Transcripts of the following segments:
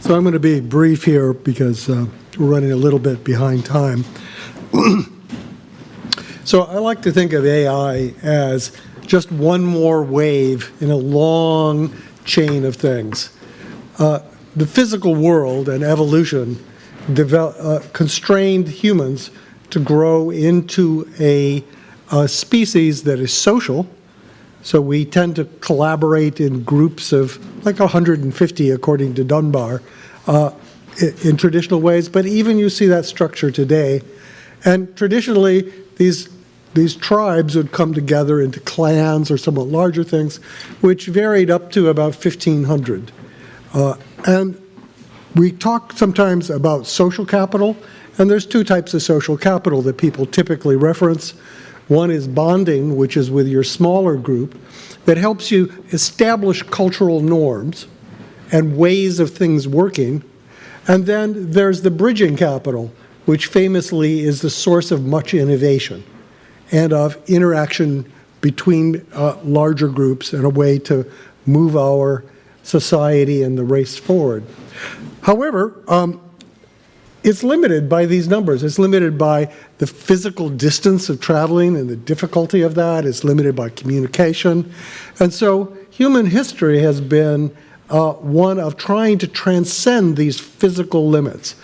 So I'm going to be brief here because we're running a little bit behind time. So I like to think of AI as just one more wave in a long chain of things. The physical world and evolution constrained humans to grow into a species that is social. So we tend to collaborate in groups of like 150, according to Dunbar, in traditional ways. But even you see that structure today. And traditionally, these tribes would come together into clans or somewhat larger things, which varied up to about 1,500. And we talk sometimes about social capital, and there's two types of social capital that people typically reference. One is bonding, which is with your smaller group, that helps you establish cultural norms and ways of things working. And then there's the bridging capital, which famously is the source of much innovation and of interaction between larger groups and a way to move our society and the race forward. However, it's limited by these numbers. It's limited by the physical distance of traveling and the difficulty of that. It's limited by communication. And so human history has been one of trying to transcend these physical limits.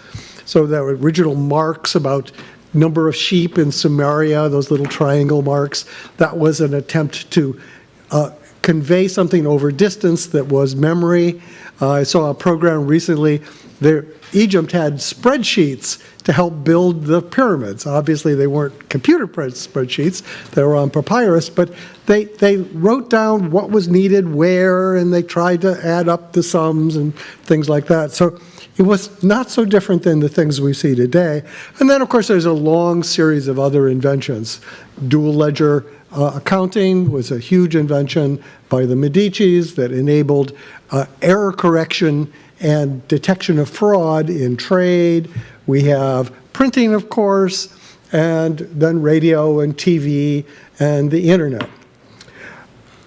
So there were original marks about number of sheep in Sumeria, those little triangle marks. That was an attempt to convey something over distance that was memory. I saw a program recently there. Egypt had spreadsheets to help build the pyramids. Obviously, they weren't computer spreadsheets. They were on papyrus, but they wrote down what was needed where, and they tried to add up the sums and things like that. So it was not so different than the things we see today. And then, of course, there's a long series of other inventions. Dual ledger accounting was a huge invention by the Medicis that enabled error correction and detection of fraud in trade. We have printing, of course, and then radio and TV and the internet.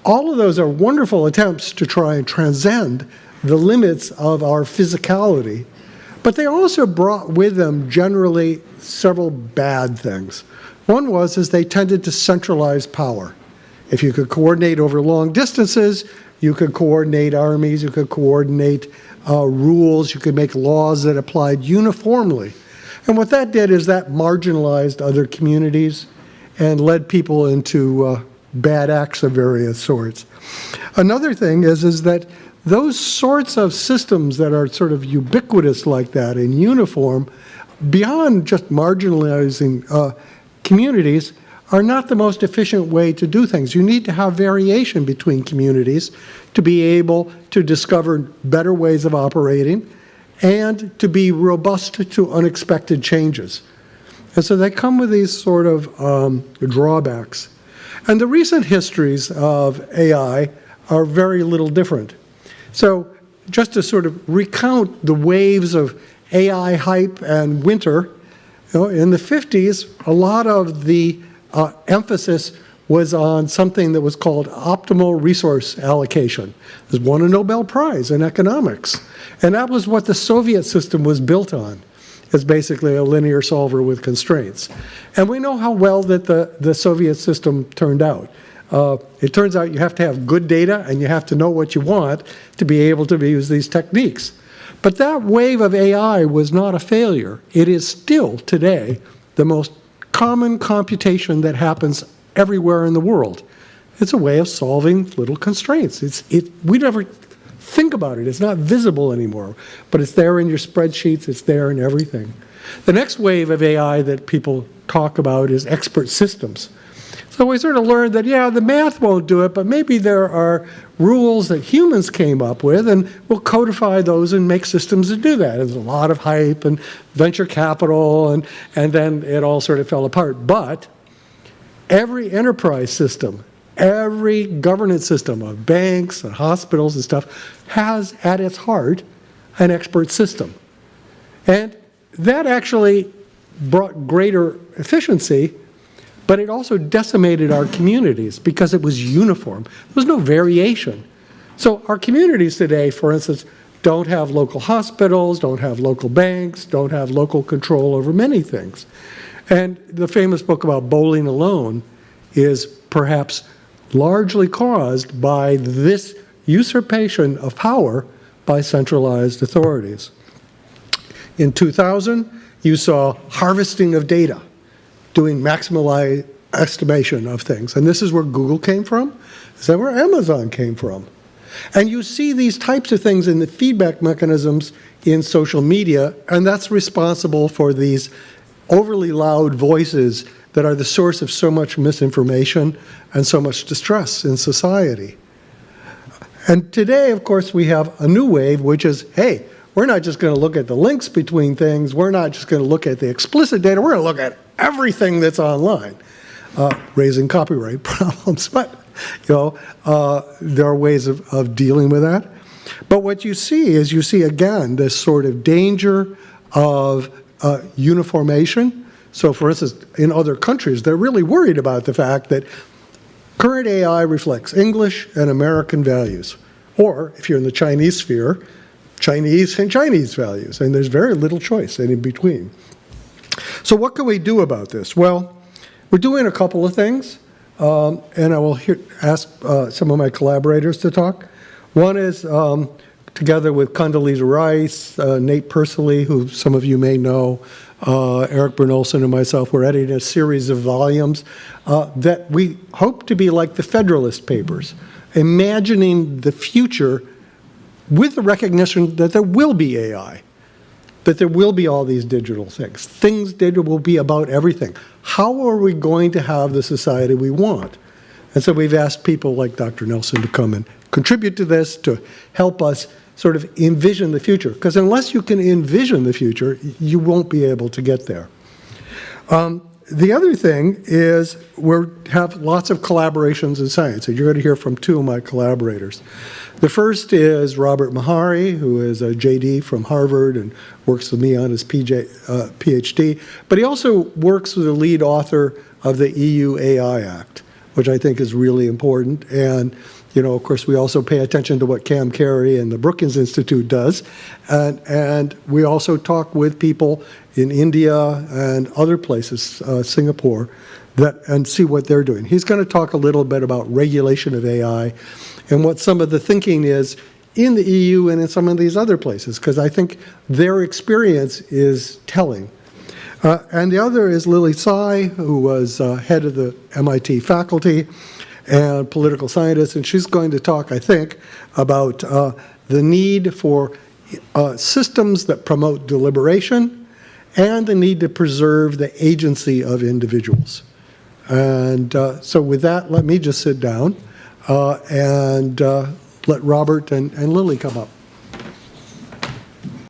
All of those are wonderful attempts to try and transcend the limits of our physicality, but they also brought with them generally several bad things. One was they tended to centralize power. If you could coordinate over long distances, you could coordinate armies, you could coordinate rules, you could make laws that applied uniformly. And what that did is that marginalized other communities and led people into bad acts of various sorts. Another thing is that those sorts of systems that are sort of ubiquitous like that and uniform, beyond just marginalizing communities, are not the most efficient way to do things. You need to have variation between communities to be able to discover better ways of operating and to be robust to unexpected changes. And so they come with these sort of drawbacks. And the recent histories of AI are very little different. So just to sort of recount the waves of AI hype and winter, in the 50s, a lot of the emphasis was on something that was called optimal resource allocation. There's won a Nobel Prize in economics. And that was what the Soviet system was built on, as basically a linear solver with constraints. And we know how well that the Soviet system turned out. It turns out you have to have good data and you have to know what you want to be able to use these techniques. But that wave of AI was not a failure. It is still today the most common computation that happens everywhere in the world. It's a way of solving little constraints. We never think about it. It's not visible anymore, but it's there in your spreadsheets. It's there in everything. The next wave of AI that people talk about is expert systems. So we sort of learned that, yeah, the math won't do it, but maybe there are rules that humans came up with, and we'll codify those and make systems that do that. There's a lot of hype and venture capital, and then it all sort of fell apart. But every enterprise system, every governance system of banks and hospitals and stuff has at its heart an expert system. And that actually brought greater efficiency, but it also decimated our communities because it was uniform. There was no variation. So our communities today, for instance, don't have local hospitals, don't have local banks, don't have local control over many things. And the famous book about bowling alone is perhaps largely caused by this usurpation of power by centralized authorities. In 2000, you saw harvesting of data, doing maximal estimation of things. And this is where Google came from. This is where Amazon came from. And you see these types of things in the feedback mechanisms in social media, and that's responsible for these overly loud voices that are the source of so much misinformation and so much distress in society. And today, of course, we have a new wave, which is, hey, we're not just going to look at the links between things. We're not just going to look at the explicit data. We're going to look at everything that's online, raising copyright problems. But there are ways of dealing with that. But what you see is, you see, again, this sort of danger of uniformation. So, for instance, in other countries, they're really worried about the fact that current AI reflects English and American values. Or, if you're in the Chinese sphere, Chinese and Chinese values. And there's very little choice in between. So what can we do about this? Well, we're doing a couple of things. And I will ask some of my collaborators to talk. One is, together with Condoleezza Rice, Nate Persily, who some of you may know, Eric Bernolson and myself, we're editing a series of volumes that we hope to be like the Federalist Papers, imagining the future with the recognition that there will be AI, that there will be all these digital things. Things digital will be about everything. How are we going to have the society we want? And so we've asked people like Dr. Nelson to come and contribute to this, to help us sort of envision the future. Because unless you can envision the future, you won't be able to get there. The other thing is we have lots of collaborations in science, and you're going to hear from two of my collaborators. The first is Robert Mehari, who is a JD from Harvard and works with me on his PhD, but he also works with the lead author of the EU AI Act, which I think is really important. And of course, we also pay attention to what Cam Carey and the Brookings Institute does. And we also talk with people in India and other places, Singapore, and see what they're doing. He's going to talk a little bit about regulation of AI and what some of the thinking is in the EU and in some of these other places, because I think their experience is telling. And the other is Lily Tsai, who was head of the MIT faculty and political scientist, and she's going to talk, I think, about the need for systems that promote deliberation and the need to preserve the agency of individuals. And so with that, let me just sit down and let Robert and Lily come up.